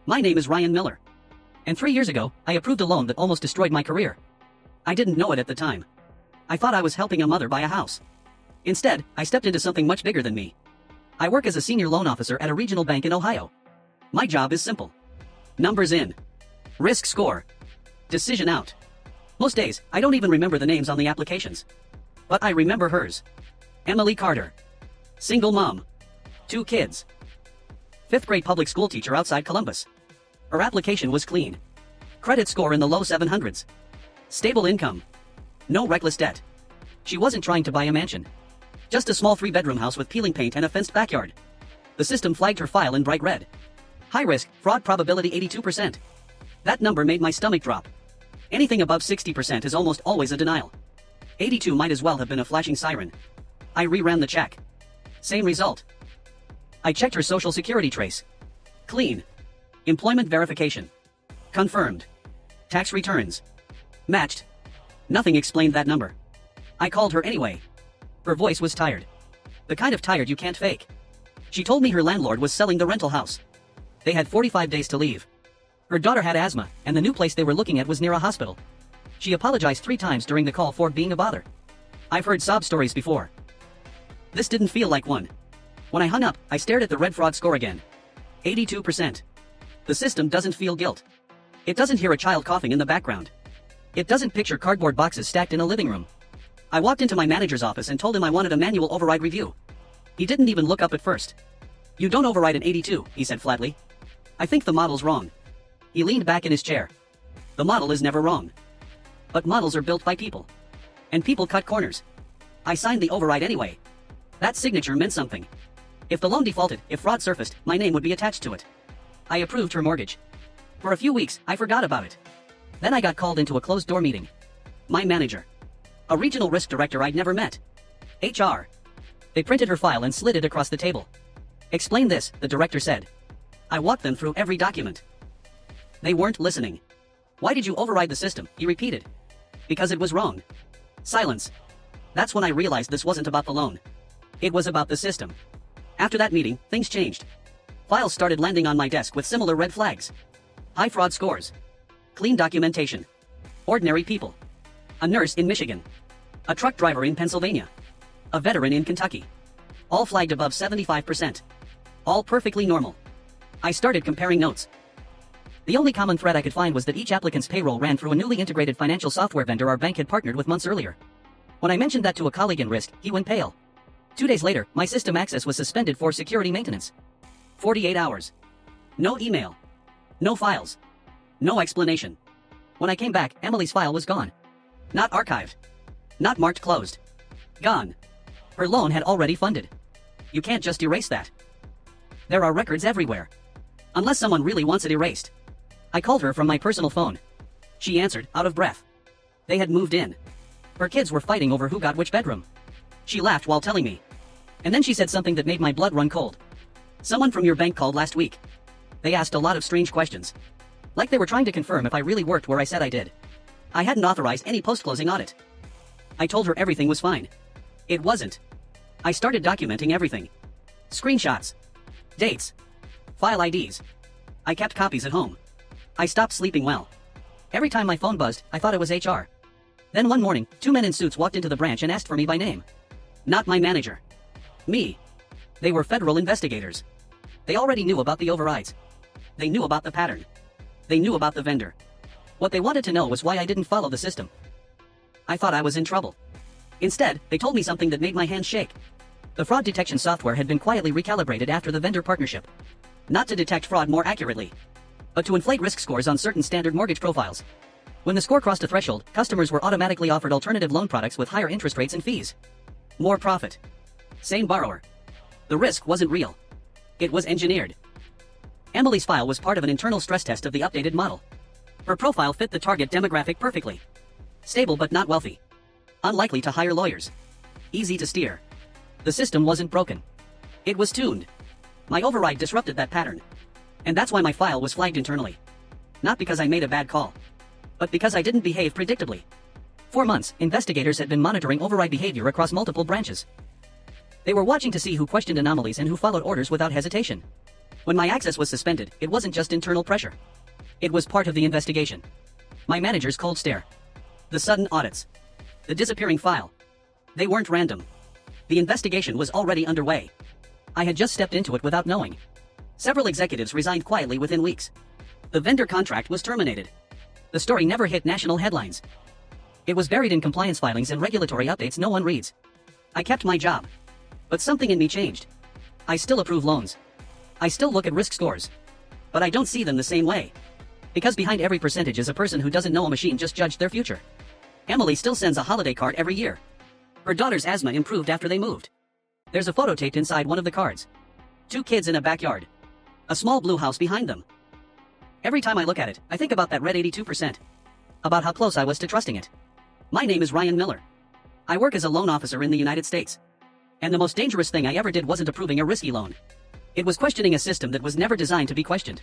My name is Ryan Miller. And 3 years ago, I approved a loan that almost destroyed my career. I didn't know it at the time. I thought I was helping a mother buy a house. Instead, I stepped into something much bigger than me. I work as a senior loan officer at a regional bank in Ohio. My job is simple. Numbers in. Risk score. Decision out. Most days, I don't even remember the names on the applications. But I remember hers. Emily Carter. Single mom. 2 kids. 5th grade public school teacher outside Columbus. Her application was clean. Credit score in the low 700s. Stable income. No reckless debt. She wasn't trying to buy a mansion. Just a small 3-bedroom house with peeling paint and a fenced backyard. The system flagged her file in bright red. High risk, fraud probability 82%. That number made my stomach drop. Anything above 60% is almost always a denial. 82 might as well have been a flashing siren. I reran the check. Same result. I checked her social security trace. Clean. Employment verification. Confirmed. Tax returns. Matched. Nothing explained that number. I called her anyway. Her voice was tired. The kind of tired you can't fake. She told me her landlord was selling the rental house. They had 45 days to leave. Her daughter had asthma, and the new place they were looking at was near a hospital. She apologized 3 times during the call for being a bother. I've heard sob stories before. This didn't feel like one. When I hung up, I stared at the red fraud score again. 82%. The system doesn't feel guilt. It doesn't hear a child coughing in the background. It doesn't picture cardboard boxes stacked in a living room. I walked into my manager's office and told him I wanted a manual override review. He didn't even look up at first. You don't override an 82, he said flatly. I think the model's wrong. He leaned back in his chair. The model is never wrong. But models are built by people. And people cut corners. I signed the override anyway. That signature meant something. If the loan defaulted, if fraud surfaced, my name would be attached to it. I approved her mortgage. For a few weeks, I forgot about it. Then I got called into a closed-door meeting. My manager. A regional risk director I'd never met. HR. They printed her file and slid it across the table. Explain this, the director said. I walked them through every document. They weren't listening. Why did you override the system? He repeated. Because it was wrong. Silence. That's when I realized this wasn't about the loan. It was about the system. After that meeting, things changed. Files started landing on my desk with similar red flags. High fraud scores. Clean documentation. Ordinary people. A nurse in Michigan. A truck driver in Pennsylvania. A veteran in Kentucky. All flagged above 75%. All perfectly normal. I started comparing notes. The only common thread I could find was that each applicant's payroll ran through a newly integrated financial software vendor our bank had partnered with months earlier. When I mentioned that to a colleague in risk, he went pale. 2 days later, my system access was suspended for security maintenance. 48 hours. No email. No files. No explanation. When I came back, Emily's file was gone. Not archived. Not marked closed. Gone. Her loan had already funded. You can't just erase that. There are records everywhere. Unless someone really wants it erased. I called her from my personal phone. She answered, out of breath. They had moved in. Her kids were fighting over who got which bedroom. She laughed while telling me. And then she said something that made my blood run cold. Someone from your bank called last week. They asked a lot of strange questions. Like they were trying to confirm if I really worked where I said I did. I hadn't authorized any post-closing audit. I told her everything was fine. It wasn't. I started documenting everything. Screenshots. Dates. File IDs. I kept copies at home. I stopped sleeping well. Every time my phone buzzed, I thought it was HR. Then one morning, 2 men in suits walked into the branch and asked for me by name. Not my manager. Me. They were federal investigators. They already knew about the overrides. They knew about the pattern. They knew about the vendor. What they wanted to know was why I didn't follow the system. I thought I was in trouble. Instead, they told me something that made my hands shake. The fraud detection software had been quietly recalibrated after the vendor partnership. Not to detect fraud more accurately, but to inflate risk scores on certain standard mortgage profiles. When the score crossed a threshold, customers were automatically offered alternative loan products with higher interest rates and fees. More profit. Same borrower. The risk wasn't real. It was engineered. Emily's file was part of an internal stress test of the updated model. Her profile fit the target demographic perfectly. Stable but not wealthy. Unlikely to hire lawyers. Easy to steer. The system wasn't broken. It was tuned. My override disrupted that pattern. And that's why my file was flagged internally. Not because I made a bad call, but because I didn't behave predictably. 4 months, investigators had been monitoring override behavior across multiple branches. They were watching to see who questioned anomalies and who followed orders without hesitation. When my access was suspended, it wasn't just internal pressure. It was part of the investigation. My manager's cold stare. The sudden audits. The disappearing file. They weren't random. The investigation was already underway. I had just stepped into it without knowing. Several executives resigned quietly within weeks. The vendor contract was terminated. The story never hit national headlines. It was buried in compliance filings and regulatory updates no one reads. I kept my job. But something in me changed. I still approve loans. I still look at risk scores. But I don't see them the same way. Because behind every percentage is a person who doesn't know a machine just judged their future. Emily still sends a holiday card every year. Her daughter's asthma improved after they moved. There's a photo taped inside one of the cards. 2 kids in a backyard. A small blue house behind them. Every time I look at it, I think about that red 82%. About how close I was to trusting it. My name is Ryan Miller. I work as a loan officer in the United States. And the most dangerous thing I ever did wasn't approving a risky loan. It was questioning a system that was never designed to be questioned.